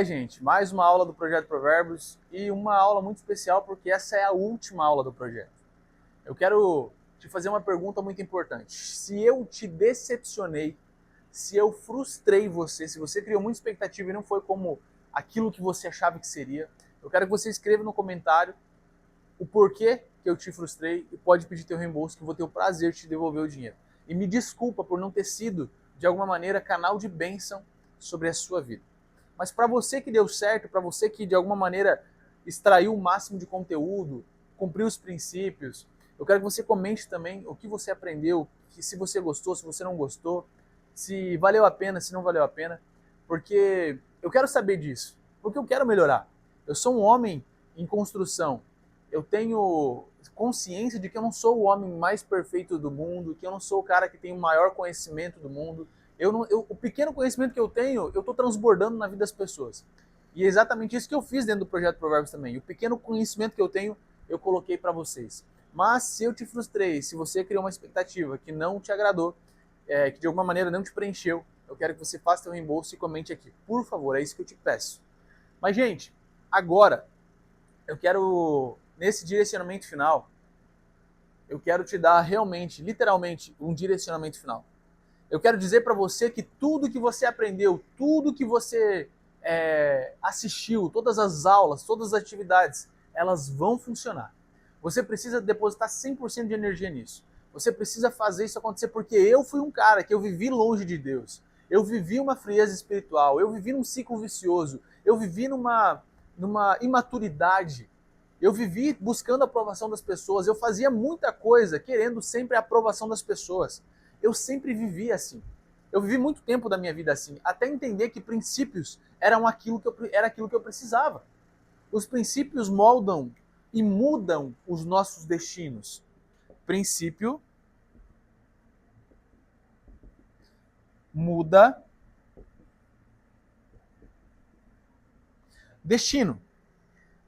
Gente, mais uma aula do Projeto Provérbios e uma aula muito especial porque essa é a última aula do projeto. Eu quero te fazer uma pergunta muito importante. Se eu te decepcionei, se eu frustrei você, se você criou muita expectativa e não foi como aquilo que você achava que seria, eu quero que você escreva no comentário o porquê que eu te frustrei e pode pedir teu reembolso que eu vou ter o prazer de te devolver o dinheiro. E me desculpa por não ter sido, de alguma maneira, canal de bênção sobre a sua vida. Mas para você que deu certo, para você que de alguma maneira extraiu o máximo de conteúdo, cumpriu os princípios, eu quero que você comente também o que você aprendeu, que se você gostou, se você não gostou, se valeu a pena, se não valeu a pena, porque eu quero saber disso, porque eu quero melhorar. Eu sou um homem em construção. Eu tenho consciência de que eu não sou o homem mais perfeito do mundo, que eu não sou o cara que tem o maior conhecimento do mundo. O pequeno conhecimento que eu tenho, eu estou transbordando na vida das pessoas. E é exatamente isso que eu fiz dentro do Projeto Provérbios também. O pequeno conhecimento que eu tenho, eu coloquei para vocês. Mas se eu te frustrei, se você criou uma expectativa que não te agradou, que de alguma maneira não te preencheu, eu quero que você faça seu reembolso e comente aqui. Por favor, é isso que eu te peço. Mas, gente, agora eu quero, nesse direcionamento final, eu quero te dar realmente, literalmente, um direcionamento final. Eu quero dizer para você que tudo que você aprendeu, tudo que você assistiu, todas as aulas, todas as atividades, elas vão funcionar. Você precisa depositar 100% de energia nisso. Você precisa fazer isso acontecer porque eu fui um cara que eu vivi longe de Deus. Eu vivi uma frieza espiritual, eu vivi num ciclo vicioso, eu vivi numa imaturidade. Eu vivi buscando a aprovação das pessoas, eu fazia muita coisa querendo sempre a aprovação das pessoas. Eu sempre vivi assim. Eu vivi muito tempo da minha vida assim, até entender que princípios era aquilo que eu precisava. Os princípios moldam e mudam os nossos destinos. Princípio muda destino.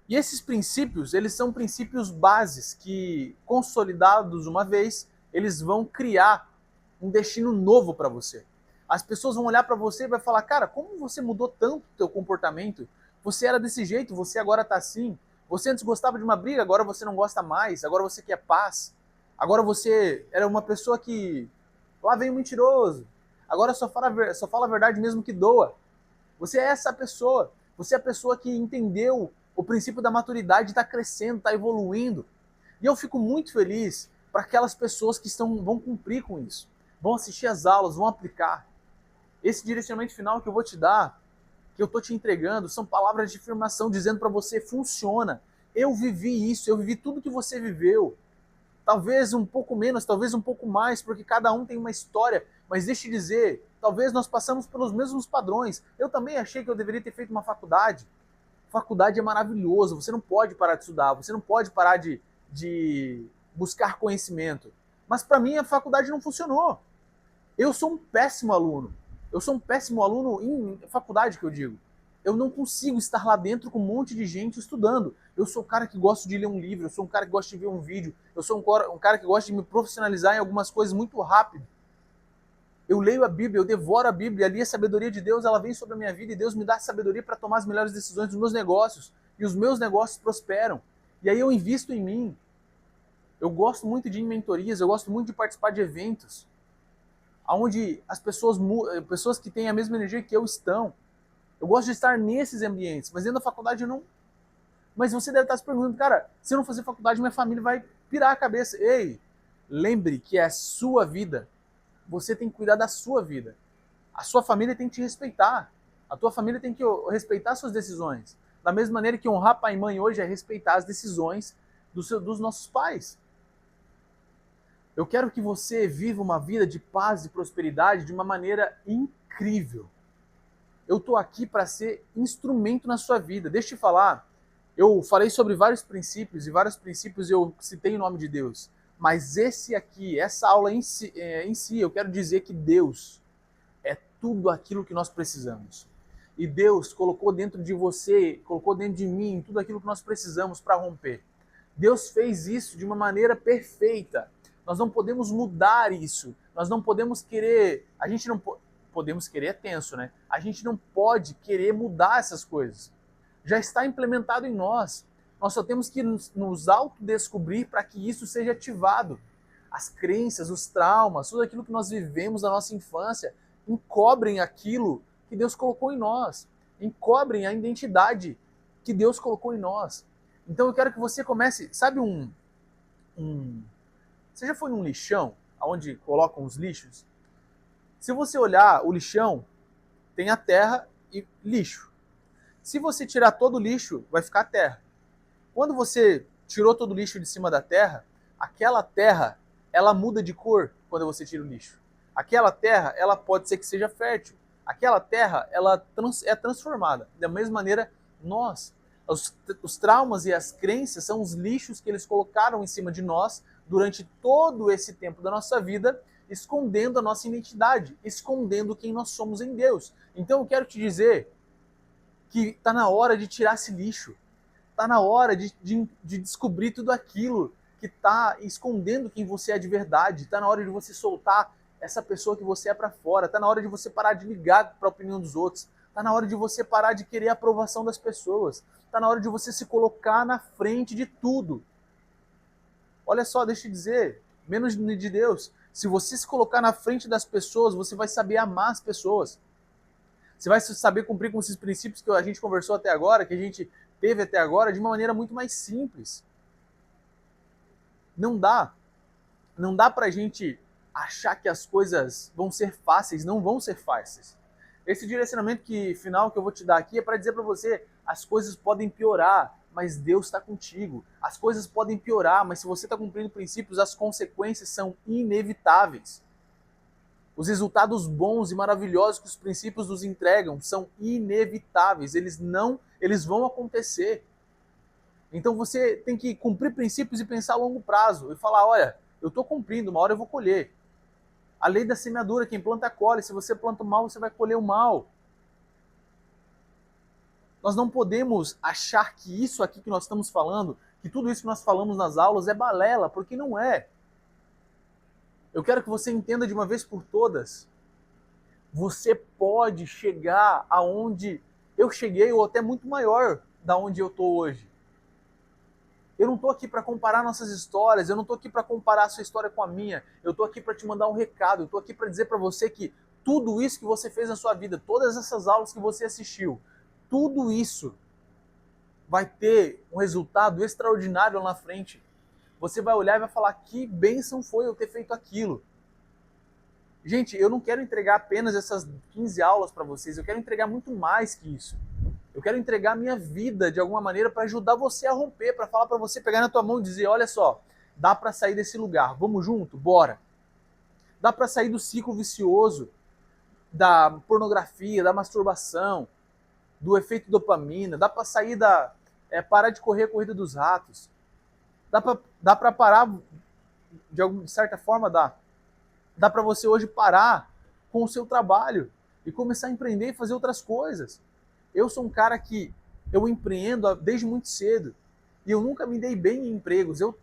E esses princípios, eles são princípios bases que, consolidados uma vez, eles vão criar um destino novo para você. As pessoas vão olhar para você e vai falar: "Cara, como você mudou tanto o teu comportamento? Você era desse jeito, você agora está assim. Você antes gostava de uma briga, agora você não gosta mais. Agora você quer paz. Agora você era uma pessoa que lá vem o mentiroso. Agora só fala a verdade mesmo que doa. Você é essa pessoa. Você é a pessoa que entendeu o princípio da maturidade, está crescendo, está evoluindo. E eu fico muito feliz para aquelas pessoas que vão cumprir com isso. Vão assistir as aulas, vão aplicar. Esse direcionamento final que eu vou te dar, que eu estou te entregando, são palavras de afirmação dizendo para você: funciona. Eu vivi isso, eu vivi tudo que você viveu. Talvez um pouco menos, talvez um pouco mais, porque cada um tem uma história. Mas deixe eu dizer, talvez nós passamos pelos mesmos padrões. Eu também achei que eu deveria ter feito uma faculdade. Faculdade é maravilhoso, você não pode parar de estudar, você não pode parar de buscar conhecimento. Mas para mim a faculdade não funcionou. Eu sou um péssimo aluno. Eu sou um péssimo aluno em faculdade, que eu digo. Eu não consigo estar lá dentro com um monte de gente estudando. Eu sou um cara que gosta de ler um livro, eu sou um cara que gosta de ver um vídeo, eu sou um cara que gosta de me profissionalizar em algumas coisas muito rápido. Eu leio a Bíblia, eu devoro a Bíblia, ali a sabedoria de Deus, ela vem sobre a minha vida e Deus me dá sabedoria para tomar as melhores decisões dos meus negócios. E os meus negócios prosperam. E aí eu invisto em mim. Eu gosto muito de ir em mentorias, eu gosto muito de participar de eventos onde pessoas que têm a mesma energia que eu estão. Eu gosto de estar nesses ambientes, mas dentro da faculdade eu não. Mas você deve estar se perguntando: cara, se eu não fazer faculdade, minha família vai pirar a cabeça. Ei, lembre que é a sua vida. Você tem que cuidar da sua vida. A sua família tem que te respeitar. A tua família tem que respeitar suas decisões. Da mesma maneira que honrar pai e mãe hoje é respeitar as decisões dos nossos pais. Eu quero que você viva uma vida de paz e prosperidade de uma maneira incrível. Eu estou aqui para ser instrumento na sua vida. Deixa eu te falar, eu falei sobre vários princípios, e vários princípios eu citei o nome de Deus. Mas esse aqui, essa aula em si, eu quero dizer que Deus é tudo aquilo que nós precisamos. E Deus colocou dentro de você, colocou dentro de mim, tudo aquilo que nós precisamos para romper. Deus fez isso de uma maneira perfeita. Nós não podemos mudar isso. Nós não podemos querer. A gente não. podemos querer é tenso, né? A gente não pode querer mudar essas coisas. Já está implementado em nós. Nós só temos que nos autodescobrir para que isso seja ativado. As crenças, os traumas, tudo aquilo que nós vivemos na nossa infância encobrem aquilo que Deus colocou em nós, encobrem a identidade que Deus colocou em nós. Então eu quero que você comece, sabe você já foi num lixão, onde colocam os lixos? Se você olhar o lixão, tem a terra e lixo. Se você tirar todo o lixo, vai ficar terra. Quando você tirou todo o lixo de cima da terra, aquela terra, ela muda de cor quando você tira o lixo. Aquela terra, ela pode ser que seja fértil. Aquela terra, ela é transformada. Da mesma maneira, nós, os traumas e as crenças são os lixos que eles colocaram em cima de nós durante todo esse tempo da nossa vida, escondendo a nossa identidade, escondendo quem nós somos em Deus. Então eu quero te dizer que está na hora de tirar esse lixo. Está na hora de descobrir tudo aquilo que está escondendo quem você é de verdade. Está na hora de você soltar essa pessoa que você é para fora. Está na hora de você parar de ligar para a opinião dos outros. Está na hora de você parar de querer a aprovação das pessoas. Está na hora de você se colocar na frente de tudo. Olha só, deixa eu dizer, menos de Deus. Se você se colocar na frente das pessoas, você vai saber amar as pessoas. Você vai saber cumprir com esses princípios que a gente conversou até agora, que a gente teve até agora, de uma maneira muito mais simples. Não dá pra gente achar que as coisas vão ser fáceis, não vão ser fáceis. Esse direcionamento final que eu vou te dar aqui é para dizer para você, as coisas podem piorar, mas Deus está contigo. As coisas podem piorar, mas se você está cumprindo princípios, as consequências são inevitáveis. Os resultados bons e maravilhosos que os princípios nos entregam são inevitáveis, eles vão acontecer. Então você tem que cumprir princípios e pensar a longo prazo e falar, olha, eu estou cumprindo, uma hora eu vou colher. A lei da semeadura, quem planta colhe, se você planta o mal, você vai colher o mal. Nós não podemos achar que isso aqui que nós estamos falando, que tudo isso que nós falamos nas aulas é balela, porque não é. Eu quero que você entenda de uma vez por todas. Você pode chegar aonde eu cheguei, ou até muito maior da onde eu estou hoje. Eu não estou aqui para comparar nossas histórias, eu não estou aqui para comparar a sua história com a minha. Eu estou aqui para te mandar um recado, eu estou aqui para dizer para você que tudo isso que você fez na sua vida, todas essas aulas que você assistiu, tudo isso vai ter um resultado extraordinário lá na frente. Você vai olhar e vai falar, que bênção foi eu ter feito aquilo. Gente, eu não quero entregar apenas essas 15 aulas para vocês, eu quero entregar muito mais que isso. Eu quero entregar a minha vida de alguma maneira para ajudar você a romper, para falar para você, pegar na tua mão e dizer, olha só, dá para sair desse lugar, vamos junto? Bora. Dá para sair do ciclo vicioso, da pornografia, da masturbação, do efeito dopamina, dá para sair parar de correr a corrida dos ratos. Dá para parar, de certa forma, dá para você hoje parar com o seu trabalho e começar a empreender e fazer outras coisas. Eu sou um cara que eu empreendo desde muito cedo e eu nunca me dei bem em empregos. Eu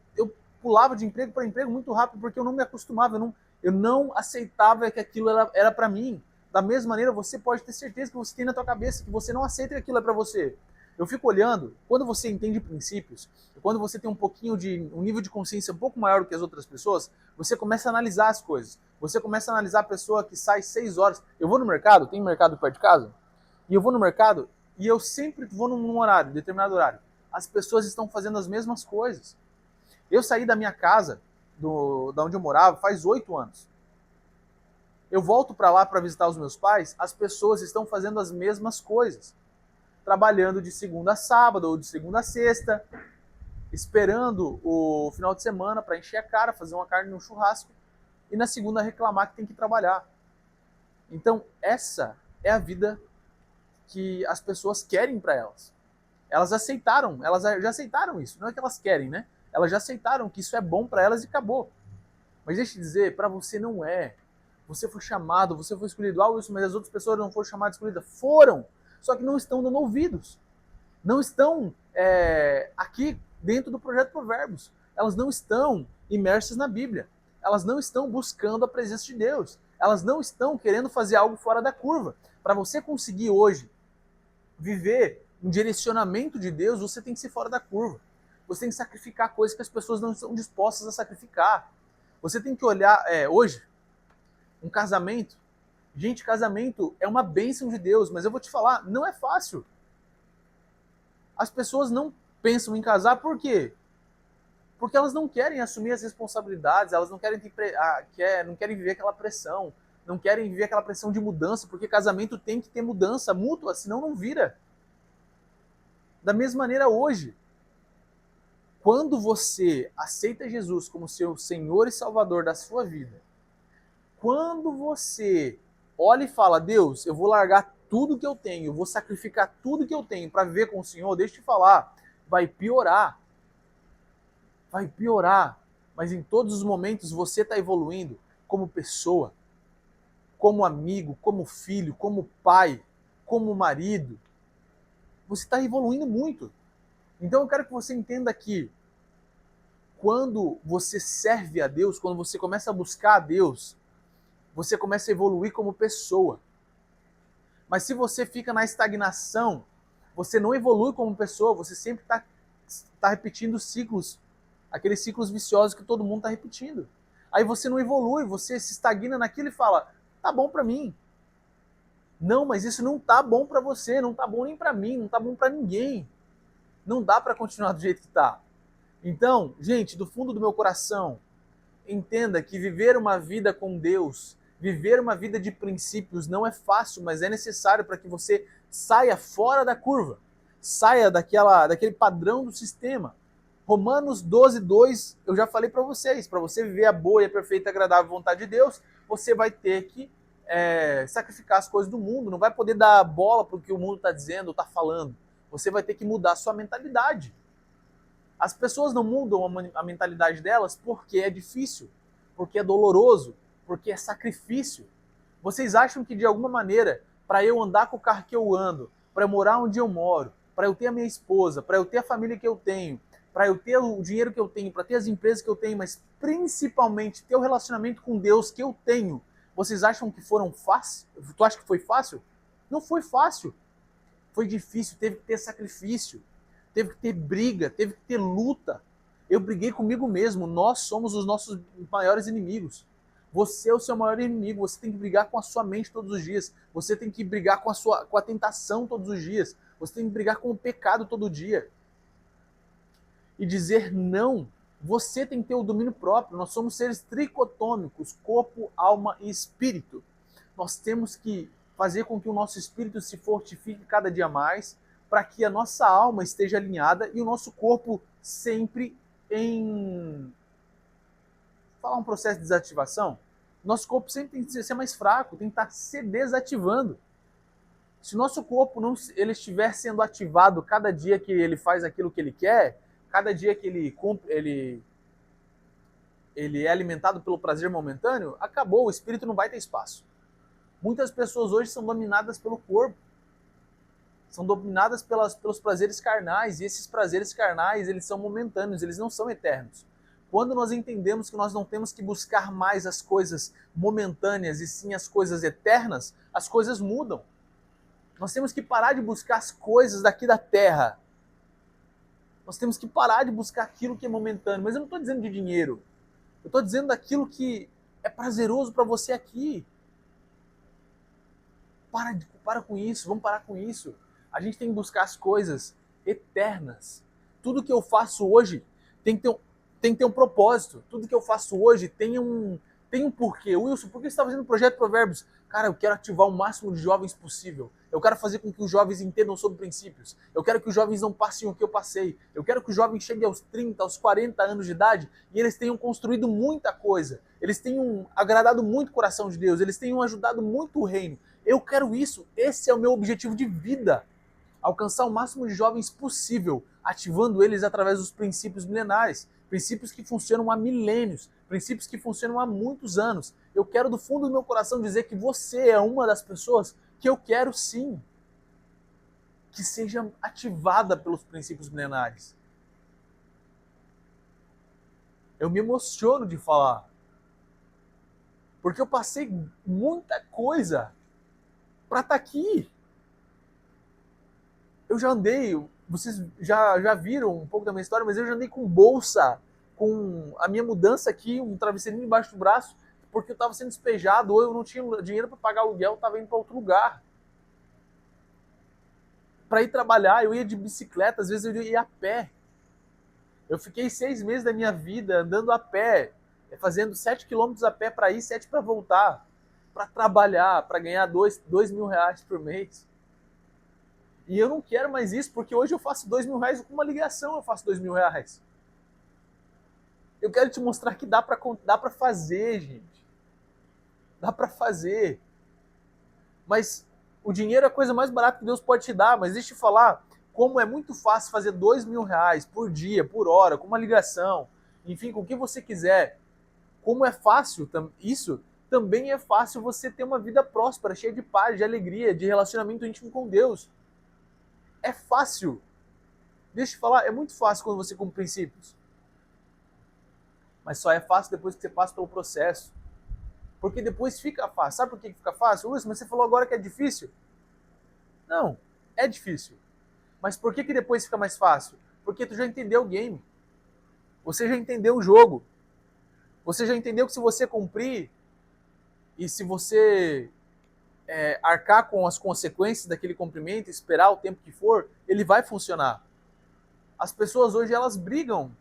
pulava de emprego para emprego muito rápido porque eu não me acostumava, eu não aceitava que aquilo era para mim. Da mesma maneira, você pode ter certeza que você tem na tua cabeça que você não aceita que aquilo é para você. Eu fico olhando, quando você entende princípios, quando você tem um nível de consciência um pouco maior do que as outras pessoas, você começa a analisar as coisas. Você começa a analisar a pessoa que sai 6 horas. Eu vou no mercado, tem mercado perto de casa? E eu vou no mercado e eu sempre vou num horário, determinado horário. As pessoas estão fazendo as mesmas coisas. Eu saí da minha casa, da onde eu morava, faz 8 anos. Eu volto para lá para visitar os meus pais, as pessoas estão fazendo as mesmas coisas. Trabalhando de segunda a sábado ou de segunda a sexta, esperando o final de semana para encher a cara, fazer uma carne no churrasco e na segunda reclamar que tem que trabalhar. Então, essa é a vida que as pessoas querem para elas. Elas já aceitaram isso. Não é que elas querem, né? Elas já aceitaram que isso é bom para elas e acabou. Mas deixa eu te dizer, para você não é. Você foi chamado, você foi escolhido. Isso, mas as outras pessoas não foram chamadas e escolhidas. Foram! Só que não estão dando ouvidos. Não estão aqui dentro do Projeto Provérbios. Elas não estão imersas na Bíblia. Elas não estão buscando a presença de Deus. Elas não estão querendo fazer algo fora da curva. Para você conseguir hoje viver um direcionamento de Deus, você tem que ser fora da curva. Você tem que sacrificar coisas que as pessoas não estão dispostas a sacrificar. Você tem que olhar, hoje, um casamento. Gente, casamento é uma bênção de Deus, mas eu vou te falar, não é fácil. As pessoas não pensam em casar por quê? Porque elas não querem assumir as responsabilidades, elas não querem, não querem viver aquela pressão, não querem viver aquela pressão de mudança, porque casamento tem que ter mudança mútua, senão não vira. Da mesma maneira hoje, quando você aceita Jesus como seu Senhor e Salvador da sua vida, quando você olha e fala, Deus, eu vou largar tudo que eu tenho, eu vou sacrificar tudo que eu tenho para viver com o Senhor, deixa eu te falar, vai piorar. Vai piorar. Mas em todos os momentos você está evoluindo como pessoa, como amigo, como filho, como pai, como marido. Você está evoluindo muito. Então eu quero que você entenda que quando você serve a Deus, quando você começa a buscar a Deus, você começa a evoluir como pessoa. Mas se você fica na estagnação, você não evolui como pessoa, você sempre está repetindo ciclos, aqueles ciclos viciosos que todo mundo está repetindo. Aí você não evolui, você se estagna naquilo e fala, tá bom para mim. Não, mas isso não tá bom para você, não tá bom nem para mim, não tá bom para ninguém. Não dá para continuar do jeito que tá. Então, gente, do fundo do meu coração, entenda que viver uma vida com Deus, viver uma vida de princípios não é fácil, mas é necessário para que você saia fora da curva, saia daquele padrão do sistema. Romanos 12:2, eu já falei para vocês, para você viver a boa e a perfeita e agradável vontade de Deus, você vai ter que sacrificar as coisas do mundo, não vai poder dar bola para o que o mundo está dizendo ou está falando. Você vai ter que mudar a sua mentalidade. As pessoas não mudam a mentalidade delas porque é difícil, porque é doloroso, porque é sacrifício. Vocês acham que de alguma maneira, para eu andar com o carro que eu ando, para eu morar onde eu moro, para eu ter a minha esposa, para eu ter a família que eu tenho, para eu ter o dinheiro que eu tenho, para ter as empresas que eu tenho, mas principalmente ter o relacionamento com Deus que eu tenho, vocês acham que foram fácil? Tu acha que foi fácil? Não foi fácil. Foi difícil, teve que ter sacrifício, teve que ter briga, teve que ter luta. Eu briguei comigo mesmo, nós somos os nossos maiores inimigos. Você é o seu maior inimigo, você tem que brigar com a sua mente todos os dias, você tem que brigar com a tentação todos os dias, você tem que brigar com o pecado todo dia. E dizer não, você tem que ter o domínio próprio, nós somos seres tricotômicos, corpo, alma e espírito. Nós temos que fazer com que o nosso espírito se fortifique cada dia mais, para que a nossa alma esteja alinhada e o nosso corpo sempre em... Falar um processo de desativação? Nosso corpo sempre tem que ser mais fraco, tem que estar se desativando. Se o nosso corpo não ele estiver sendo ativado cada dia que ele faz aquilo que ele quer, cada dia que ele é alimentado pelo prazer momentâneo, acabou, o espírito não vai ter espaço. Muitas pessoas hoje são dominadas pelo corpo, são dominadas pelos prazeres carnais, e esses prazeres carnais, eles são momentâneos, eles não são eternos. Quando nós entendemos que nós não temos que buscar mais as coisas momentâneas e sim as coisas eternas, as coisas mudam. Nós temos que parar de buscar as coisas daqui da terra. Nós temos que parar de buscar aquilo que é momentâneo. Mas eu não estou dizendo de dinheiro. Eu estou dizendo daquilo que é prazeroso para você aqui. Para com isso, vamos parar com isso. A gente tem que buscar as coisas eternas. Tudo que eu faço hoje tem que ter um propósito. Tudo que eu faço hoje tem um porquê. Wilson, por que você está fazendo o projeto Provérbios? Cara, eu quero ativar o máximo de jovens possível. Eu quero fazer com que os jovens entendam sobre princípios. Eu quero que os jovens não passem o que eu passei. Eu quero que os jovens cheguem aos 30, aos 40 anos de idade e eles tenham construído muita coisa. Eles tenham agradado muito o coração de Deus. Eles tenham ajudado muito o reino. Eu quero isso. Esse é o meu objetivo de vida. Alcançar o máximo de jovens possível, ativando eles através dos princípios milenares. Princípios que funcionam há milênios, princípios que funcionam há muitos anos. Eu quero do fundo do meu coração dizer que você é uma das pessoas que eu quero sim que seja ativada pelos princípios milenares. Eu me emociono de falar. Porque eu passei muita coisa para estar aqui. Eu já andei, vocês já viram um pouco da minha história, mas eu já andei com bolsa, com a minha mudança aqui, um travesseirinho embaixo do braço, porque eu estava sendo despejado, ou eu não tinha dinheiro para pagar aluguel, eu estava indo para outro lugar. Para ir trabalhar, eu ia de bicicleta, às vezes eu ia a pé. Eu fiquei 6 meses da minha vida andando a pé, fazendo 7 quilômetros a pé para ir, 7 para voltar, para trabalhar, para ganhar 2 mil reais por mês. E eu não quero mais isso, porque hoje eu faço 2 mil reais com uma ligação, eu faço 2 mil reais. Eu quero te mostrar que dá para fazer, gente. Dá para fazer. Mas o dinheiro é a coisa mais barata que Deus pode te dar. Mas deixa eu te falar, como é muito fácil fazer 2 mil reais por dia, por hora, com uma ligação, enfim, com o que você quiser. Como é fácil isso, também é fácil você ter uma vida próspera, cheia de paz, de alegria, de relacionamento íntimo com Deus. É fácil. Deixa eu te falar, é muito fácil quando você cumpre princípios. Mas só é fácil depois que você passa pelo processo. Porque depois fica fácil. Sabe por que fica fácil? Luiz, mas você falou agora que é difícil. Não, é difícil. Mas por que depois fica mais fácil? Porque tu já entendeu o game. Você já entendeu o jogo. Você já entendeu que se você cumprir e se você arcar com as consequências daquele cumprimento, esperar o tempo que for, ele vai funcionar. As pessoas hoje, elas brigam.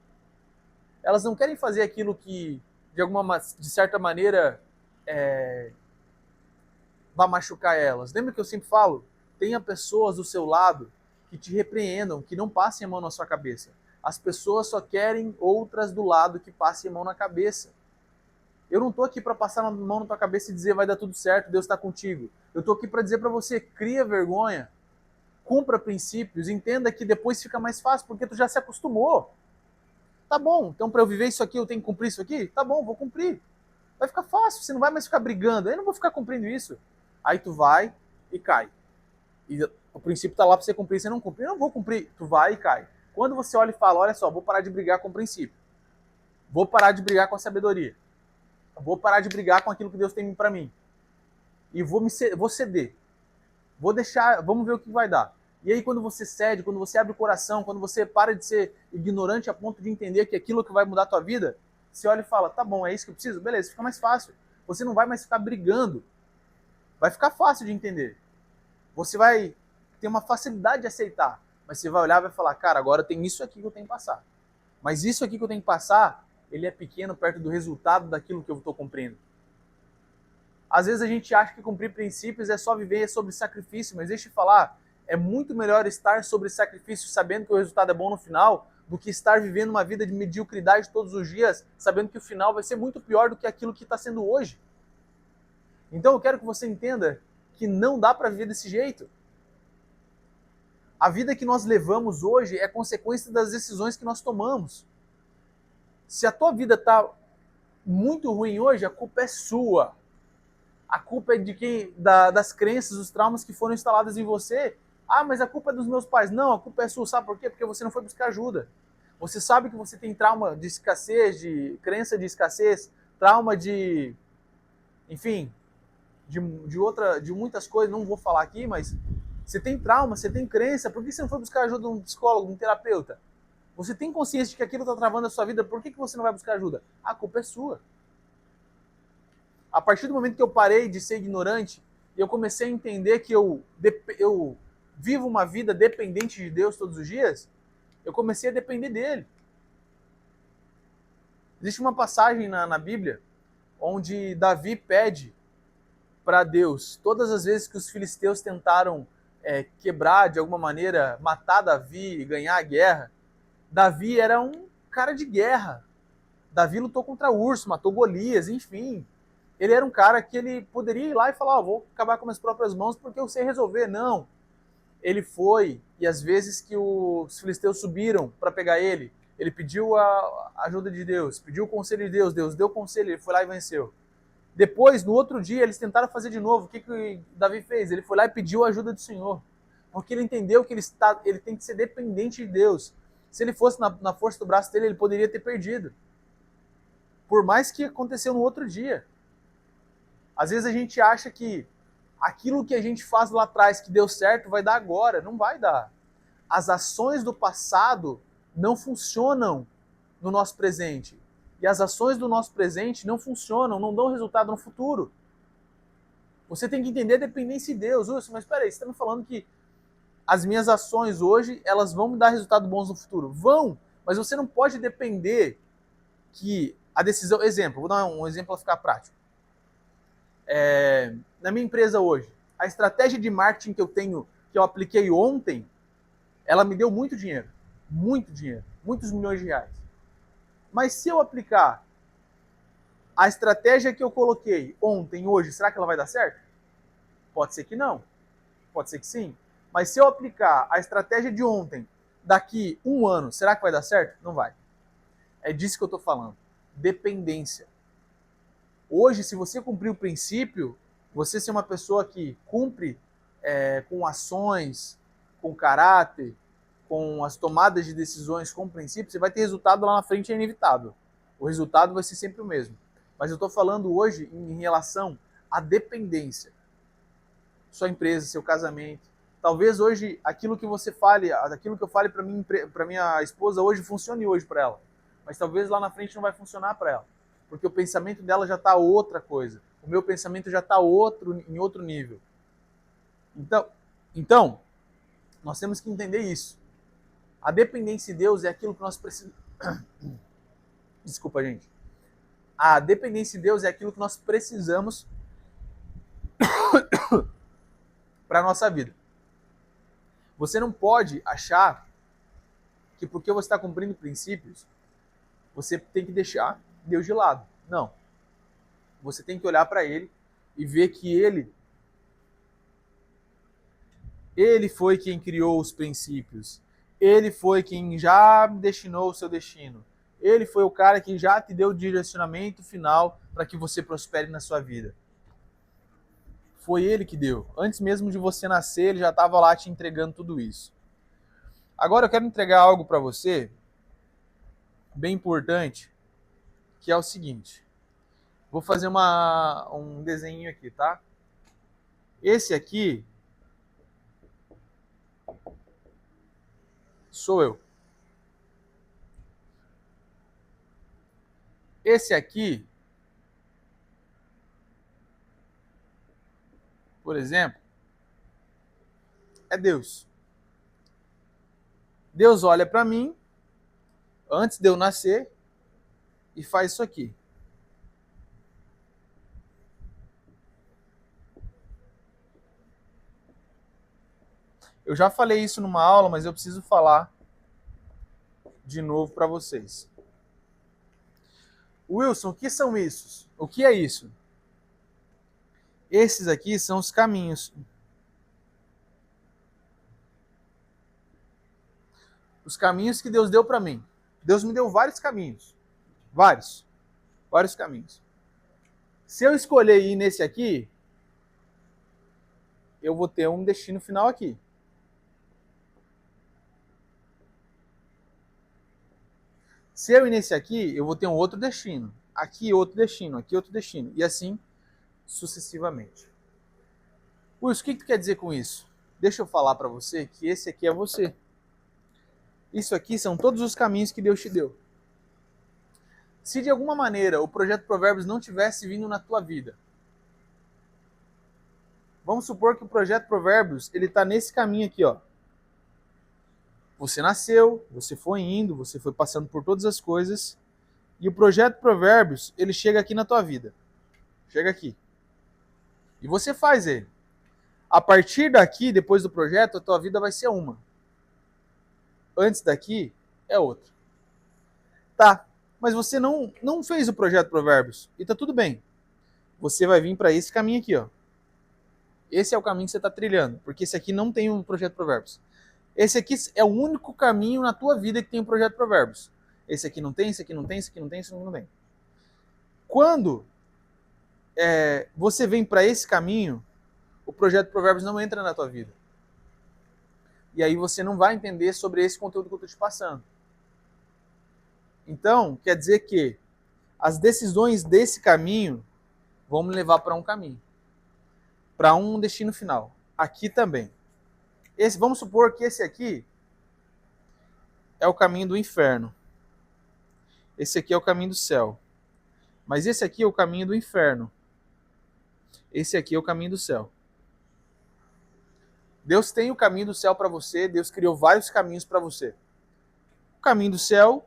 Elas não querem fazer aquilo que, de certa maneira, vai machucar elas. Lembra que eu sempre falo? Tenha pessoas do seu lado que te repreendam, que não passem a mão na sua cabeça. As pessoas só querem outras do lado que passem a mão na cabeça. Eu não estou aqui para passar a mão na tua cabeça e dizer vai dar tudo certo, Deus está contigo. Eu estou aqui para dizer para você, cria vergonha, cumpra princípios, entenda que depois fica mais fácil, porque tu já se acostumou. Tá bom, então para eu viver isso aqui eu tenho que cumprir isso aqui? Tá bom, vou cumprir. Vai ficar fácil, você não vai mais ficar brigando. Eu não vou ficar cumprindo isso. Aí tu vai e cai. E o princípio tá lá para você cumprir, você não cumprir. Eu não vou cumprir, tu vai e cai. Quando você olha e fala, olha só, vou parar de brigar com o princípio. Vou parar de brigar com a sabedoria. Vou parar de brigar com aquilo que Deus tem para mim. E vou ceder. Vou deixar, vamos ver o que vai dar. E aí quando você cede, quando você abre o coração, quando você para de ser ignorante a ponto de entender que aquilo que vai mudar a tua vida, você olha e fala, tá bom, é isso que eu preciso? Beleza, fica mais fácil. Você não vai mais ficar brigando. Vai ficar fácil de entender. Você vai ter uma facilidade de aceitar. Mas você vai olhar e vai falar, cara, agora tem isso aqui que eu tenho que passar. Mas isso aqui que eu tenho que passar, ele é pequeno perto do resultado daquilo que eu estou cumprindo. Às vezes a gente acha que cumprir princípios é só viver sobre sacrifício, mas deixa eu te falar, é muito melhor estar sobre sacrifício sabendo que o resultado é bom no final, do que estar vivendo uma vida de mediocridade todos os dias, sabendo que o final vai ser muito pior do que aquilo que está sendo hoje. Então eu quero que você entenda que não dá para viver desse jeito. A vida que nós levamos hoje é consequência das decisões que nós tomamos. Se a tua vida está muito ruim hoje, a culpa é sua. A culpa é de das crenças, dos traumas que foram instalados em você. Ah, mas a culpa é dos meus pais. Não, a culpa é sua. Sabe por quê? Porque você não foi buscar ajuda. Você sabe que você tem trauma de escassez, de crença de escassez, trauma de, enfim, de muitas coisas, não vou falar aqui, mas você tem trauma, você tem crença, por que você não foi buscar ajuda de um psicólogo, de um terapeuta? Você tem consciência de que aquilo está travando a sua vida, por que você não vai buscar ajuda? A culpa é sua. A partir do momento que eu parei de ser ignorante, e eu comecei a entender que eu vivo uma vida dependente de Deus todos os dias, eu comecei a depender dele. Existe uma passagem na Bíblia onde Davi pede para Deus, todas as vezes que os filisteus tentaram quebrar, de alguma maneira, matar Davi e ganhar a guerra, Davi era um cara de guerra. Davi lutou contra urso, matou Golias, enfim. Ele era um cara que ele poderia ir lá e falar, vou acabar com minhas próprias mãos porque eu sei resolver. Não. Ele foi, e às vezes que os filisteus subiram para pegar ele pediu a ajuda de Deus, pediu o conselho de Deus, Deus deu o conselho, ele foi lá e venceu. Depois, no outro dia, eles tentaram fazer de novo. O que Davi fez? Ele foi lá e pediu a ajuda do Senhor. Porque ele entendeu que ele tem que ser dependente de Deus. Se ele fosse na força do braço dele, ele poderia ter perdido. Por mais que aconteceu no outro dia. Às vezes a gente acha que aquilo que a gente faz lá atrás que deu certo vai dar agora. Não vai dar. As ações do passado não funcionam no nosso presente. E as ações do nosso presente não funcionam, não dão resultado no futuro. Você tem que entender a dependência de Deus. Mas espera aí, você está me falando que as minhas ações hoje, elas vão me dar resultados bons no futuro? Vão, mas você não pode depender que a decisão... Exemplo, vou dar um exemplo para ficar prático. Na minha empresa hoje, a estratégia de marketing que eu tenho, que eu apliquei ontem, ela me deu muito dinheiro, muitos milhões de reais. Mas se eu aplicar a estratégia que eu coloquei ontem, hoje, será que ela vai dar certo? Pode ser que não, pode ser que sim. Mas se eu aplicar a estratégia de ontem, daqui um ano, será que vai dar certo? Não vai. É disso que eu estou falando. Dependência. Hoje, se você cumprir o princípio, você ser uma pessoa que cumpre com ações, com caráter, com as tomadas de decisões, com princípio, você vai ter resultado lá na frente, é inevitável. O resultado vai ser sempre o mesmo. Mas eu estou falando hoje em relação à dependência. Sua empresa, seu casamento. Talvez hoje aquilo que você fale, aquilo que eu fale para minha esposa hoje funcione hoje para ela. Mas talvez lá na frente não vai funcionar para ela. Porque o pensamento dela já está outra coisa. O meu pensamento já está em outro nível. Então, nós temos que entender isso. A dependência de Deus é aquilo que nós precisamos... Desculpa, gente. A dependência de Deus é aquilo que nós precisamos para a nossa vida. Você não pode achar que porque você está cumprindo princípios, você tem que deixar Deus de lado. Não. Você tem que olhar para Ele e ver que Ele foi quem criou os princípios. Ele foi quem já destinou o seu destino. Ele foi o cara que já te deu o direcionamento final para que você prospere na sua vida. Foi Ele que deu. Antes mesmo de você nascer, Ele já estava lá te entregando tudo isso. Agora eu quero entregar algo para você, bem importante, que é o seguinte. Vou fazer um desenho aqui, tá? Esse aqui sou eu. Esse aqui, por exemplo, é Deus. Deus olha para mim, antes de eu nascer, e faz isso aqui. Eu já falei isso numa aula, mas eu preciso falar de novo para vocês. Wilson, o que são isso? O que é isso? Esses aqui são os caminhos. Os caminhos que Deus deu para mim. Deus me deu vários caminhos. Vários caminhos. Se eu escolher ir nesse aqui, eu vou ter um destino final aqui. Se eu ir nesse aqui, eu vou ter um outro destino. Aqui outro destino, aqui outro destino. E assim sucessivamente. Wilson, o que tu quer dizer com isso? Deixa eu falar para você que esse aqui é você. Isso aqui são todos os caminhos que Deus te deu. Se de alguma maneira o Projeto Provérbios não tivesse vindo na tua vida, vamos supor que o Projeto Provérbios ele está nesse caminho aqui, ó. Você nasceu, você foi indo, você foi passando por todas as coisas, e o Projeto Provérbios ele chega aqui na tua vida. Chega aqui. E você faz ele. A partir daqui, depois do projeto, a tua vida vai ser uma. Antes daqui, é outra. Tá, mas você não fez o Projeto Provérbios. E tá tudo bem. Você vai vir para esse caminho aqui, ó. Esse é o caminho que você está trilhando, porque esse aqui não tem um Projeto Provérbios. Esse aqui é o único caminho na tua vida que tem um Projeto Provérbios. Esse aqui não tem, esse aqui não tem, esse aqui não tem, esse aqui não tem. Quando você vem para esse caminho, o Projeto Provérbios não entra na tua vida. E aí você não vai entender sobre esse conteúdo que eu estou te passando. Então, quer dizer que as decisões desse caminho vão me levar para um caminho, para um destino final. Aqui também. Vamos supor que esse aqui é o caminho do inferno. Esse aqui é o caminho do céu. Mas esse aqui é o caminho do inferno. Esse aqui é o caminho do céu. Deus tem o caminho do céu para você, Deus criou vários caminhos para você. O caminho do céu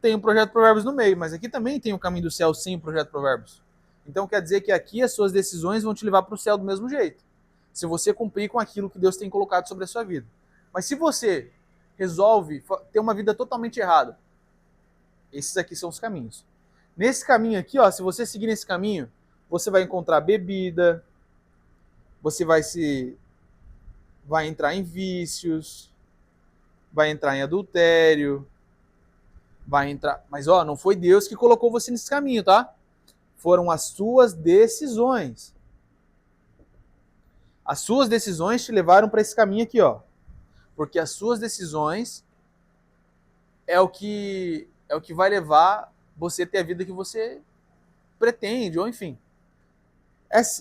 tem o projeto Provérbios no meio, mas aqui também tem o caminho do céu sem o projeto Provérbios. Então quer dizer que aqui as suas decisões vão te levar para o céu do mesmo jeito, se você cumprir com aquilo que Deus tem colocado sobre a sua vida. Mas se você resolve ter uma vida totalmente errada, esses aqui são os caminhos. Nesse caminho aqui, ó, se você seguir nesse caminho, você vai encontrar bebida, você vai entrar em vícios, vai entrar em adultério, vai entrar... Mas, ó, não foi Deus que colocou você nesse caminho, tá? Foram as suas decisões. As suas decisões te levaram para esse caminho aqui, ó. Porque as suas decisões é o que vai levar você a ter a vida que você pretende, ou enfim.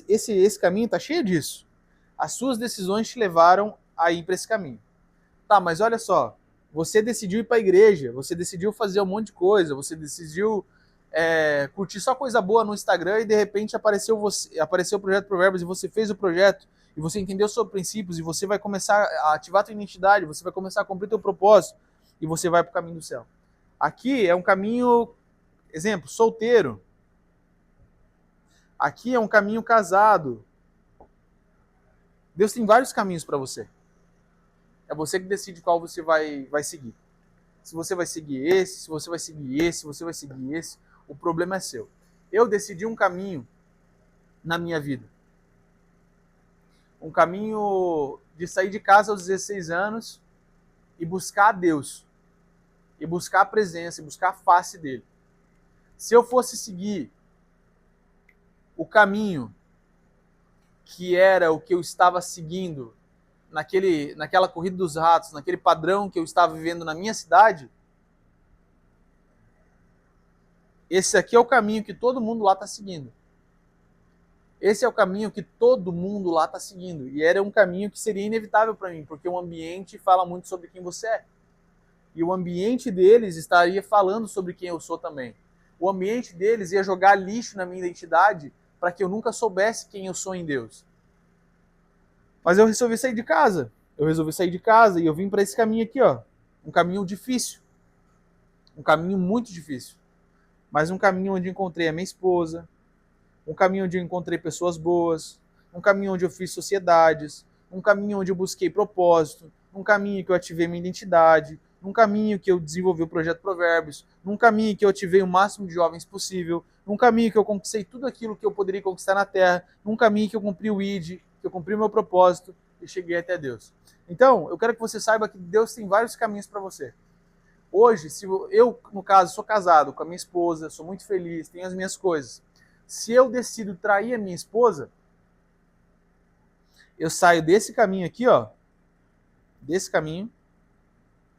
Esse caminho tá cheio disso. As suas decisões te levaram a ir para esse caminho. Tá, mas olha só, você decidiu ir para a igreja, você decidiu fazer um monte de coisa, você decidiu curtir só coisa boa no Instagram e de repente apareceu o projeto Provérbios e você fez o projeto e você entendeu sobre princípios e você vai começar a ativar a tua identidade, você vai começar a cumprir teu propósito e você vai para o caminho do céu. Aqui é um caminho, exemplo, solteiro. Aqui é um caminho casado. Deus tem vários caminhos para você. É você que decide qual você vai seguir. Se você vai seguir esse, se você vai seguir esse, se você vai seguir esse, o problema é seu. Eu decidi um caminho na minha vida. Um caminho de sair de casa aos 16 anos e buscar a Deus. E buscar a presença, e buscar a face dele. Se eu fosse seguir o caminho que era o que eu estava seguindo naquela corrida dos ratos, naquele padrão que eu estava vivendo na minha cidade, esse aqui é o caminho que todo mundo lá está seguindo. Esse é o caminho que todo mundo lá está seguindo. E era um caminho que seria inevitável para mim, porque o ambiente fala muito sobre quem você é. E o ambiente deles estaria falando sobre quem eu sou também. O ambiente deles ia jogar lixo na minha identidade para que eu nunca soubesse quem eu sou em Deus. Mas eu resolvi sair de casa. E eu vim para esse caminho aqui, ó. Um caminho difícil. Um caminho muito difícil. Mas um caminho onde encontrei a minha esposa. Um caminho onde eu encontrei pessoas boas. Um caminho onde eu fiz sociedades. Um caminho onde eu busquei propósito. Um caminho que eu ativei minha identidade. Um caminho que eu desenvolvi o projeto Provérbios. Um caminho que eu ativei o máximo de jovens possível. Um caminho que eu conquistei tudo aquilo que eu poderia conquistar na Terra. Um caminho que eu cumpri o ID, que eu cumpri o meu propósito e cheguei até Deus. Então, eu quero que você saiba que Deus tem vários caminhos para você. Hoje, se eu, no caso, sou casado com a minha esposa, sou muito feliz, tenho as minhas coisas. Se eu decido trair a minha esposa, eu saio desse caminho aqui, ó, desse caminho,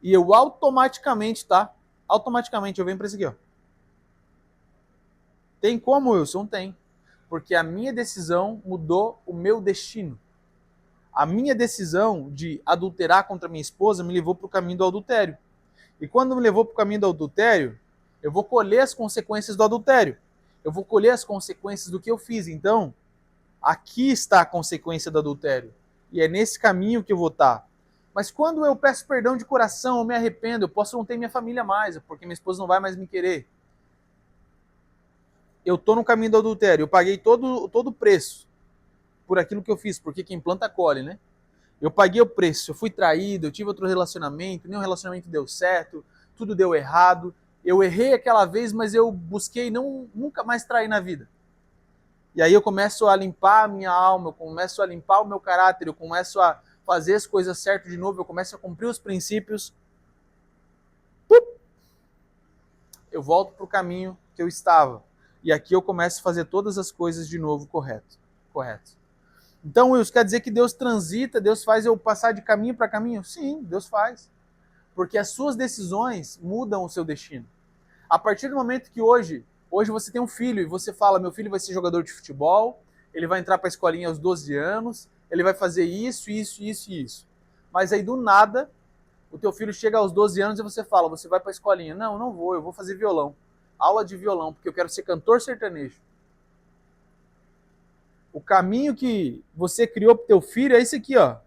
e eu automaticamente, tá? Automaticamente eu venho para esse aqui, ó. Tem como, Wilson? Tem. Porque a minha decisão mudou o meu destino. A minha decisão de adulterar contra minha esposa me levou para o caminho do adultério. E quando me levou para o caminho do adultério, eu vou colher as consequências do adultério. Eu vou colher as consequências do que eu fiz. Então, aqui está a consequência do adultério. E é nesse caminho que eu vou estar. Mas quando eu peço perdão de coração, eu me arrependo, eu posso não ter minha família mais, porque minha esposa não vai mais me querer. Eu estou no caminho do adultério, eu paguei todo o preço por aquilo que eu fiz, porque quem planta colhe, né? Eu paguei o preço, eu fui traído, eu tive outro relacionamento, nenhum relacionamento deu certo, tudo deu errado. Eu errei aquela vez, mas eu busquei nunca mais trair na vida. E aí eu começo a limpar a minha alma, eu começo a limpar o meu caráter, eu começo a fazer as coisas certas de novo, eu começo a cumprir os princípios. Eu volto para o caminho que eu estava. E aqui eu começo a fazer todas as coisas de novo correto. Então, Wilson, quer dizer que Deus transita, Deus faz eu passar de caminho para caminho? Sim, Deus faz. Porque as suas decisões mudam o seu destino. A partir do momento que hoje Hoje você tem um filho e você fala, meu filho vai ser jogador de futebol, ele vai entrar para a escolinha aos 12 anos, ele vai fazer isso, isso, isso e isso. Mas aí do nada, o teu filho chega aos 12 anos e você fala, você vai para a escolinha. Não, não vou, eu vou fazer violão. Aula de violão, porque eu quero ser cantor sertanejo. O caminho que você criou para o teu filho é esse aqui, ó.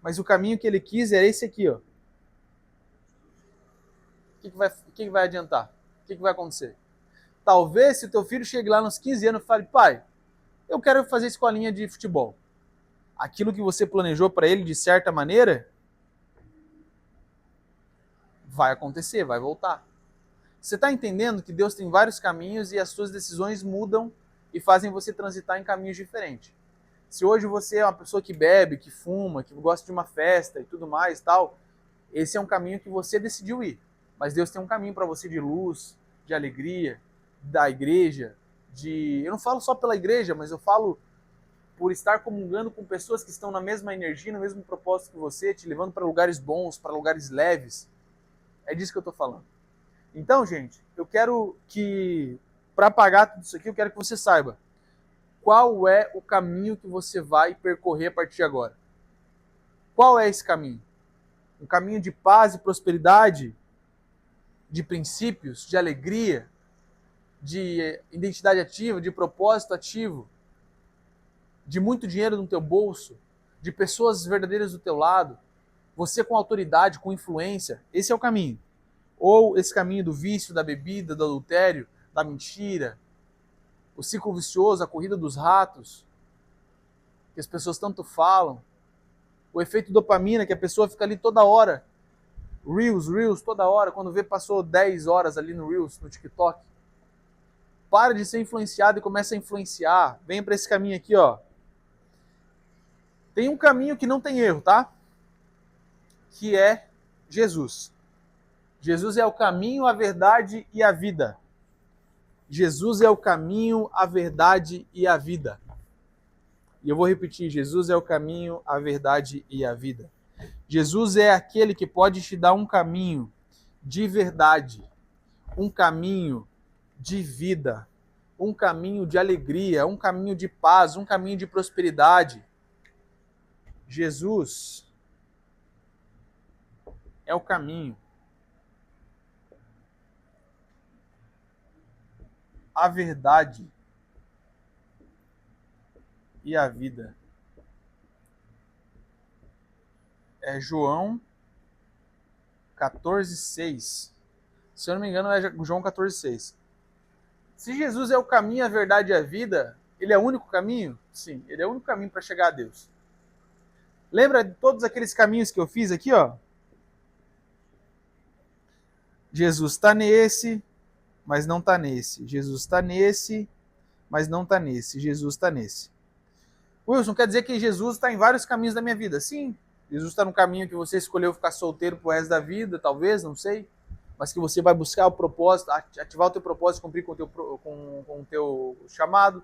Mas o caminho que ele quis é esse aqui, ó. O que vai adiantar? O que vai acontecer? Talvez se o teu filho chegue lá nos 15 anos e fale, pai, eu quero fazer escolinha de futebol. Aquilo que você planejou para ele, de certa maneira, vai acontecer, vai voltar. Você está entendendo que Deus tem vários caminhos e as suas decisões mudam e fazem você transitar em caminhos diferentes. Se hoje você é uma pessoa que bebe, que fuma, que gosta de uma festa e tudo mais, tal, esse é um caminho que você decidiu ir. Mas Deus tem um caminho para você de luz, de alegria, da igreja, eu não falo só pela igreja, mas eu falo por estar comungando com pessoas que estão na mesma energia, no mesmo propósito que você, te levando para lugares bons, para lugares leves. É disso que eu estou falando. Então, gente, eu quero que, para apagar tudo isso aqui, eu quero que você saiba qual é o caminho que você vai percorrer a partir de agora. Qual é esse caminho? Um caminho de paz e prosperidade, de princípios, de alegria, de identidade ativa, de propósito ativo, de muito dinheiro no teu bolso, de pessoas verdadeiras do teu lado, você com autoridade, com influência, esse é o caminho. Ou esse caminho do vício, da bebida, do adultério, da mentira, o ciclo vicioso, a corrida dos ratos, que as pessoas tanto falam, o efeito dopamina, que a pessoa fica ali toda hora, Reels, toda hora, quando vê passou 10 horas ali no Reels, no TikTok. Para de ser influenciado e começa a influenciar. Venha para esse caminho aqui, ó. Tem um caminho que não tem erro, tá? Que é Jesus. Jesus é o caminho, a verdade e a vida. Jesus é o caminho, a verdade e a vida. E eu vou repetir, Jesus é o caminho, a verdade e a vida. Jesus é aquele que pode te dar um caminho de verdade, um caminho de vida, um caminho de alegria, um caminho de paz, um caminho de prosperidade. Jesus é o caminho, a verdade e a vida. É João 14,6. Se eu não me engano, é João 14,6. Se Jesus é o caminho, a verdade e a vida, ele é o único caminho? Sim, ele é o único caminho para chegar a Deus. Lembra de todos aqueles caminhos que eu fiz aqui, ó? Jesus está nesse, mas não está nesse. Jesus está nesse, mas não está nesse. Jesus está nesse. Wilson, quer dizer que Jesus está em vários caminhos da minha vida? Sim. Jesus está no caminho que você escolheu ficar solteiro pro resto da vida, talvez, não sei. Mas que você vai buscar o propósito, ativar o teu propósito, cumprir com o teu chamado.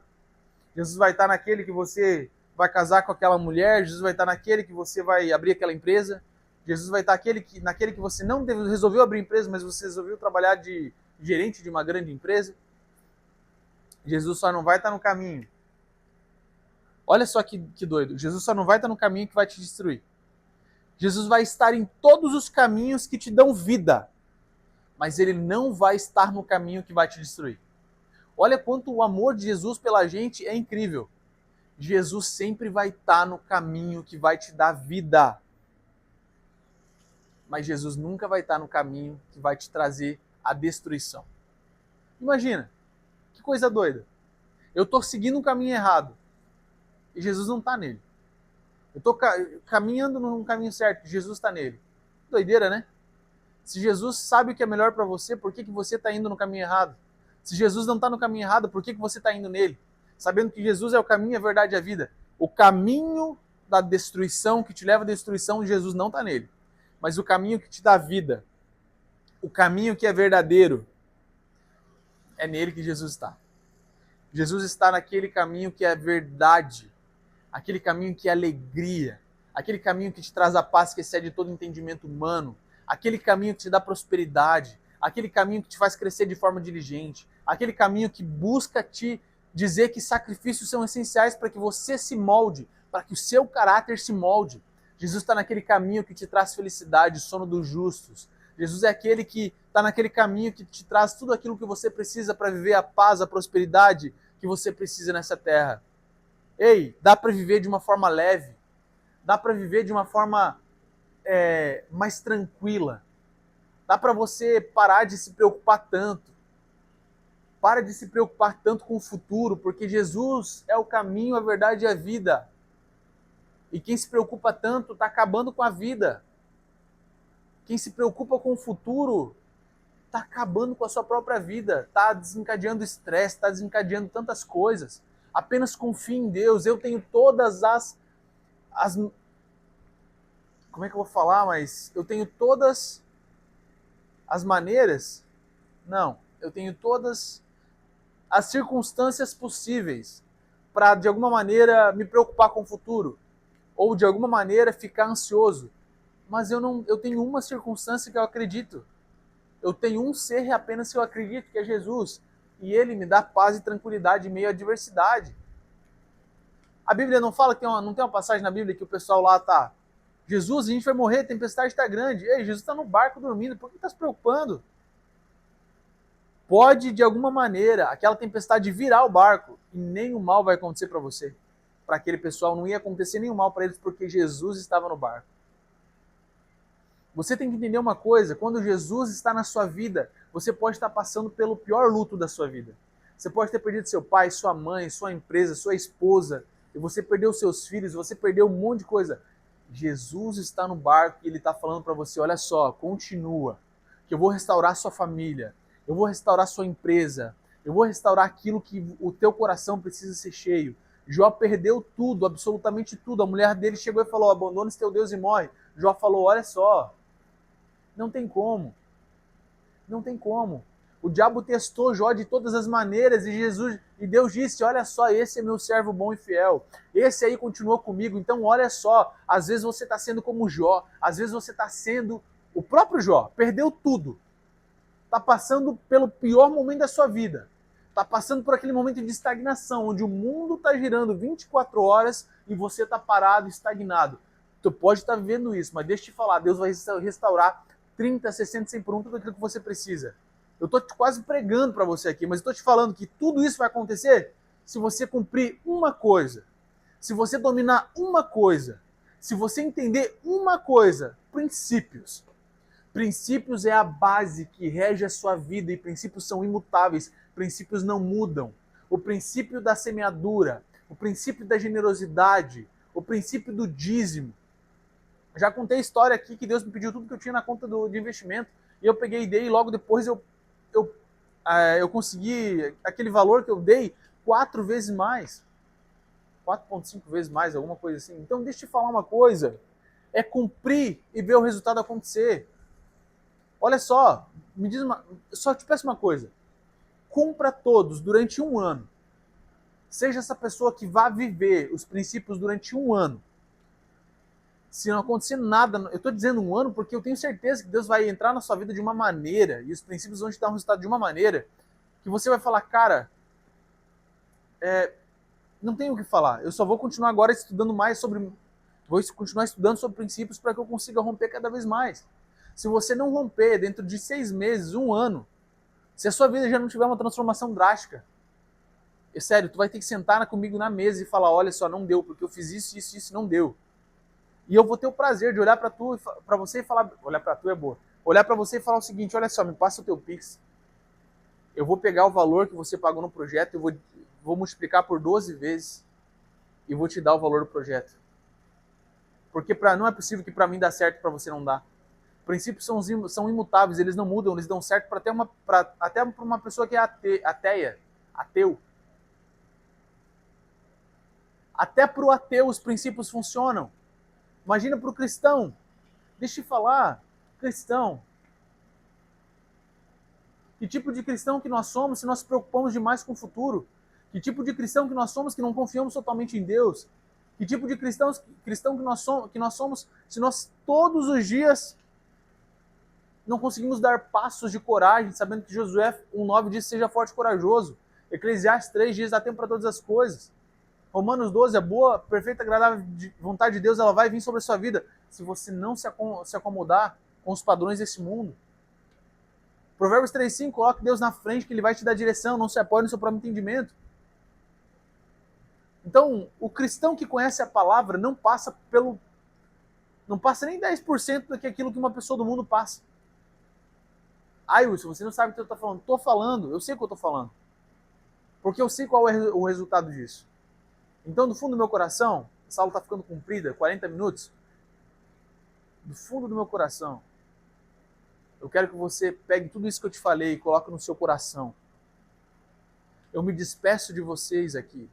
Jesus vai estar naquele que você vai casar com aquela mulher. Jesus vai estar naquele que você vai abrir aquela empresa. Jesus vai estar naquele que você não resolveu abrir empresa, mas você resolveu trabalhar de gerente de uma grande empresa. Jesus só não vai estar no caminho. Olha só que doido. Jesus só não vai estar no caminho que vai te destruir. Jesus vai estar em todos os caminhos que te dão vida, mas ele não vai estar no caminho que vai te destruir. Olha quanto o amor de Jesus pela gente é incrível. Jesus sempre vai estar no caminho que vai te dar vida, mas Jesus nunca vai estar no caminho que vai te trazer a destruição. Imagina, que coisa doida. Eu estou seguindo um caminho errado e Jesus não está nele. Eu estou caminhando num caminho certo, Jesus está nele. Doideira, né? Se Jesus sabe o que é melhor para você, por que você está indo no caminho errado? Se Jesus não está no caminho errado, por que você está indo nele? Sabendo que Jesus é o caminho, a verdade e a vida. O caminho da destruição, que te leva à destruição, Jesus não está nele. Mas o caminho que te dá vida, o caminho que é verdadeiro, é nele que Jesus está. Jesus está naquele caminho que é verdade, aquele caminho que é alegria, aquele caminho que te traz a paz que excede todo entendimento humano, aquele caminho que te dá prosperidade, aquele caminho que te faz crescer de forma diligente, aquele caminho que busca te dizer que sacrifícios são essenciais para que você se molde, para que o seu caráter se molde. Jesus está naquele caminho que te traz felicidade, sono dos justos. Jesus é aquele que está naquele caminho que te traz tudo aquilo que você precisa para viver a paz, a prosperidade que você precisa nessa terra. Ei, dá para viver de uma forma leve, dá para viver de uma forma mais tranquila, dá para você parar de se preocupar tanto. Para de se preocupar tanto com o futuro, porque Jesus é o caminho, a verdade e a vida. E quem se preocupa tanto está acabando com a vida. Quem se preocupa com o futuro está acabando com a sua própria vida, está desencadeando estresse, está desencadeando tantas coisas. Apenas confie em Deus. Eu tenho todas as... Como é que eu vou falar? Mas eu tenho todas as maneiras? Não, eu tenho todas as circunstâncias possíveis para, de alguma maneira, me preocupar com o futuro. Ou, de alguma maneira, ficar ansioso. Mas eu tenho uma circunstância que eu acredito. Eu tenho um ser apenas que eu acredito, que é Jesus. E ele me dá paz e tranquilidade em meio à adversidade. A Bíblia não fala que não tem uma passagem na Bíblia que o pessoal lá tá... Jesus, a gente vai morrer, a tempestade está grande. Ei, Jesus está no barco dormindo, por que está se preocupando? Pode, de alguma maneira, aquela tempestade virar o barco e nenhum mal vai acontecer para você. Para aquele pessoal não ia acontecer nenhum mal para eles porque Jesus estava no barco. Você tem que entender uma coisa, quando Jesus está na sua vida, você pode estar passando pelo pior luto da sua vida. Você pode ter perdido seu pai, sua mãe, sua empresa, sua esposa, e você perdeu seus filhos, você perdeu um monte de coisa. Jesus está no barco e ele está falando para você, olha só, continua, que eu vou restaurar sua família, eu vou restaurar sua empresa, eu vou restaurar aquilo que o teu coração precisa ser cheio. Jó perdeu tudo, absolutamente tudo. A mulher dele chegou e falou, abandona esse teu Deus e morre. Jó falou, olha só, não tem como, não tem como. O diabo testou Jó de todas as maneiras e Deus disse, olha só, esse é meu servo bom e fiel. Esse aí continuou comigo. Então olha só, às vezes você está sendo como Jó, às vezes você está sendo o próprio Jó, perdeu tudo. Está passando pelo pior momento da sua vida. Está passando por aquele momento de estagnação, onde o mundo está girando 24 horas e você está parado, estagnado. Tu pode estar vivendo isso, mas deixa eu te falar, Deus vai restaurar 30, 60, 100 por um, tudo aquilo que você precisa. Eu estou quase pregando para você aqui, mas estou te falando que tudo isso vai acontecer se você cumprir uma coisa, se você dominar uma coisa, se você entender uma coisa, princípios. Princípios é a base que rege a sua vida e princípios são imutáveis, princípios não mudam. O princípio da semeadura, o princípio da generosidade, o princípio do dízimo. Já contei a história aqui que Deus me pediu tudo que eu tinha na conta de investimento e eu peguei e dei e logo depois eu consegui aquele valor que eu dei 4 vezes mais. 4,5 vezes mais, alguma coisa assim. Então deixa eu te falar uma coisa, é cumprir e ver o resultado acontecer. Olha só, só te peço uma coisa, cumpra todos durante 1 ano. Seja essa pessoa que vá viver os princípios durante 1 ano. Se não acontecer nada, eu estou dizendo 1 ano porque eu tenho certeza que Deus vai entrar na sua vida de uma maneira e os princípios vão te dar um resultado de uma maneira que você vai falar, cara, não tenho o que falar, eu só vou continuar agora estudando mais sobre, vou continuar estudando sobre princípios para que eu consiga romper cada vez mais. Se você não romper dentro de 6 meses, 1 ano, se a sua vida já não tiver uma transformação drástica, é sério, tu vai ter que sentar comigo na mesa e falar, olha só, não deu, porque eu fiz isso, isso, isso, não deu. E eu vou ter o prazer de olhar para você e falar, olhar para tu é boa, olhar para você e falar o seguinte, olha só, me passa o teu Pix. Eu vou pegar o valor que você pagou no projeto, eu vou multiplicar por 12 vezes e vou te dar o valor do projeto. Porque não é possível que para mim dá certo e para você não dá. Princípios são imutáveis, eles não mudam, eles dão certo até para uma pessoa que é ateu. Até para o ateu os princípios funcionam. Imagina para o cristão. Deixa eu te falar, cristão. Que tipo de cristão que nós somos se nós nos preocupamos demais com o futuro? Que tipo de cristão que nós somos que não confiamos totalmente em Deus? Que tipo de cristão que nós somos se nós todos os dias Não conseguimos dar passos de coragem, sabendo que Josué 1,9 diz: seja forte e corajoso. Eclesiastes 3 diz: dá tempo para todas as coisas. Romanos 12, a boa, perfeita, agradável vontade de Deus, ela vai vir sobre a sua vida se você não se acomodar com os padrões desse mundo. Provérbios 3,5, coloque Deus na frente que Ele vai te dar direção, não se apoie no seu próprio entendimento. Então, o cristão que conhece a palavra não passa nem 10% daquilo que uma pessoa do mundo passa. Wilson, você não sabe o que eu estou falando. Estou falando, eu sei o que eu estou falando. Porque eu sei qual é o resultado disso. Então, do fundo do meu coração, essa aula está ficando comprida, 40 minutos. Do fundo do meu coração, eu quero que você pegue tudo isso que eu te falei e coloque no seu coração. Eu me despeço de vocês aqui.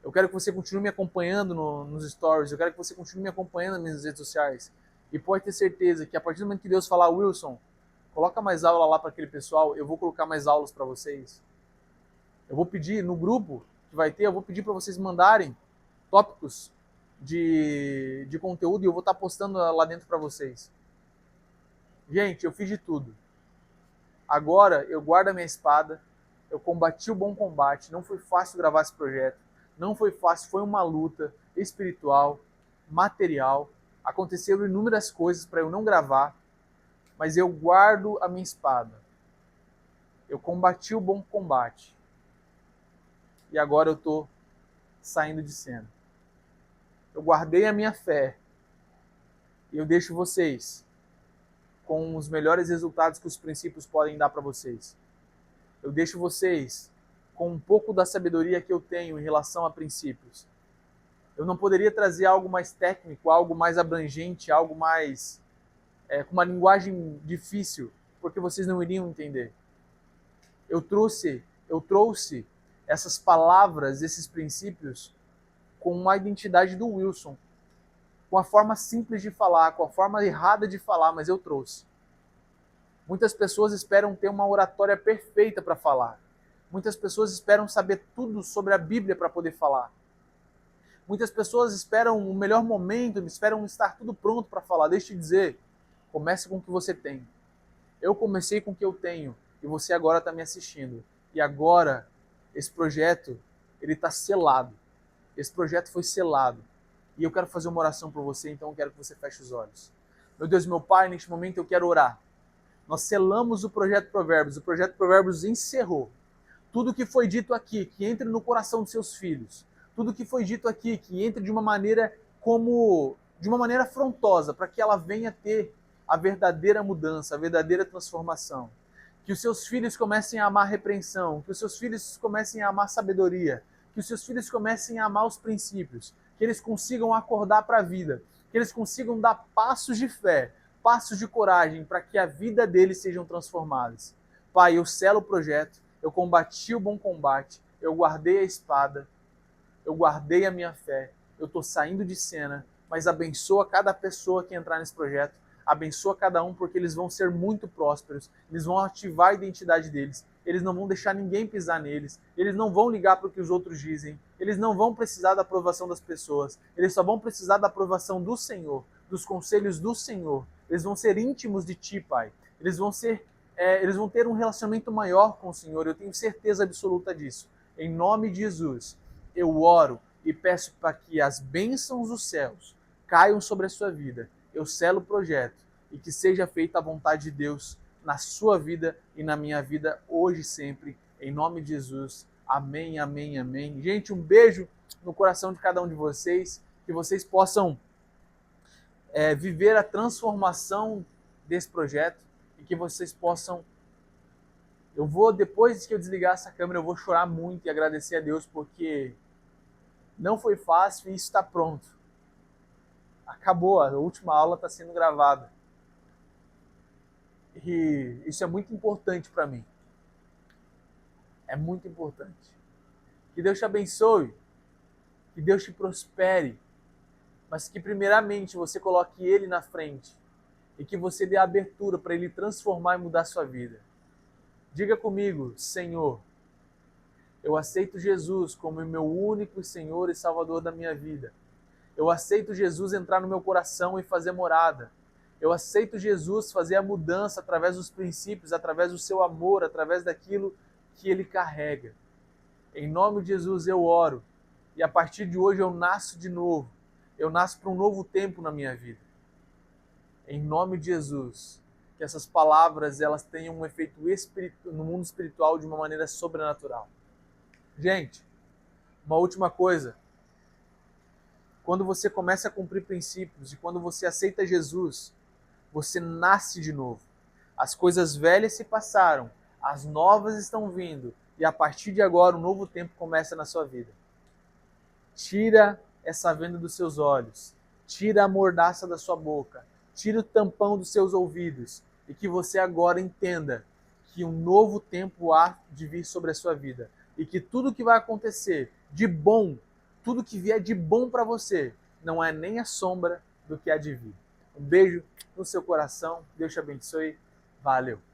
Eu quero que você continue me acompanhando nos stories. Eu quero que você continue me acompanhando nas minhas redes sociais. E pode ter certeza que a partir do momento que Deus falar, Wilson, coloca mais aula lá para aquele pessoal, eu vou colocar mais aulas para vocês. Eu vou pedir no grupo que vai ter, eu vou pedir para vocês mandarem tópicos de conteúdo e eu vou estar postando lá dentro para vocês. Gente, eu fiz de tudo. Agora eu guardo a minha espada, eu combati o bom combate, não foi fácil gravar esse projeto, não foi fácil, foi uma luta espiritual, material, aconteceram inúmeras coisas para eu não gravar, mas eu guardo a minha espada. Eu combati o bom combate. E agora eu estou saindo de cena. Eu guardei a minha fé. E eu deixo vocês com os melhores resultados que os princípios podem dar para vocês. Eu deixo vocês com um pouco da sabedoria que eu tenho em relação a princípios. Eu não poderia trazer algo mais técnico, algo mais abrangente, algo mais com uma linguagem difícil, porque vocês não iriam entender. Eu trouxe essas palavras, esses princípios, com uma identidade do Wilson, com a forma simples de falar, com a forma errada de falar, mas eu trouxe. Muitas pessoas esperam ter uma oratória perfeita para falar. Muitas pessoas esperam saber tudo sobre a Bíblia para poder falar. Muitas pessoas esperam o melhor momento, esperam estar tudo pronto para falar. Deixa eu te dizer, comece com o que você tem. Eu comecei com o que eu tenho e você agora está me assistindo. E agora, esse projeto, ele está selado. Esse projeto foi selado. E eu quero fazer uma oração por você, então eu quero que você feche os olhos. Meu Deus, meu Pai, neste momento eu quero orar. Nós selamos o Projeto Provérbios. O Projeto Provérbios encerrou. Tudo que foi dito aqui, que entre no coração dos seus filhos. Tudo que foi dito aqui, que entre de uma maneira afrontosa, para que ela venha ter a verdadeira mudança, a verdadeira transformação. Que os seus filhos comecem a amar a repreensão, que os seus filhos comecem a amar a sabedoria, que os seus filhos comecem a amar os princípios, que eles consigam acordar para a vida, que eles consigam dar passos de fé, passos de coragem para que a vida deles sejam transformadas. Pai, eu selo o projeto, eu combati o bom combate, eu guardei a espada, eu guardei a minha fé, eu estou saindo de cena, mas abençoa cada pessoa que entrar nesse projeto, abençoa cada um porque eles vão ser muito prósperos, eles vão ativar a identidade deles, eles não vão deixar ninguém pisar neles, eles não vão ligar para o que os outros dizem, eles não vão precisar da aprovação das pessoas, eles só vão precisar da aprovação do Senhor, dos conselhos do Senhor, eles vão ser íntimos de Ti, Pai, eles vão ter um relacionamento maior com o Senhor, eu tenho certeza absoluta disso. Em nome de Jesus, eu oro e peço para que as bênçãos dos céus caiam sobre a sua vida. Eu selo o projeto e que seja feita a vontade de Deus na sua vida e na minha vida hoje e sempre. Em nome de Jesus. Amém, amém, amém. Gente, um beijo no coração de cada um de vocês. Que vocês possam viver a transformação desse projeto e que vocês possam... depois que eu desligar essa câmera, eu vou chorar muito e agradecer a Deus porque não foi fácil e isso está pronto. Acabou, a última aula está sendo gravada. E isso é muito importante para mim. É muito importante. Que Deus te abençoe, que Deus te prospere, mas que primeiramente você coloque Ele na frente e que você dê abertura para Ele transformar e mudar a sua vida. Diga comigo, Senhor, eu aceito Jesus como meu único Senhor e Salvador da minha vida. Eu aceito Jesus entrar no meu coração e fazer morada. Eu aceito Jesus fazer a mudança através dos princípios, através do seu amor, através daquilo que ele carrega. Em nome de Jesus eu oro e a partir de hoje eu nasço de novo. Eu nasço para um novo tempo na minha vida. Em nome de Jesus, que essas palavras elas tenham um efeito no mundo espiritual de uma maneira sobrenatural. Gente, uma última coisa. Quando você começa a cumprir princípios e quando você aceita Jesus, você nasce de novo. As coisas velhas se passaram, as novas estão vindo e a partir de agora um novo tempo começa na sua vida. Tira essa venda dos seus olhos, tira a mordaça da sua boca, tira o tampão dos seus ouvidos e que você agora entenda que um novo tempo há de vir sobre a sua vida e que tudo que vai acontecer de bom, tudo que vier de bom para você, não é nem a sombra do que há de vir. Um beijo no seu coração, Deus te abençoe, valeu!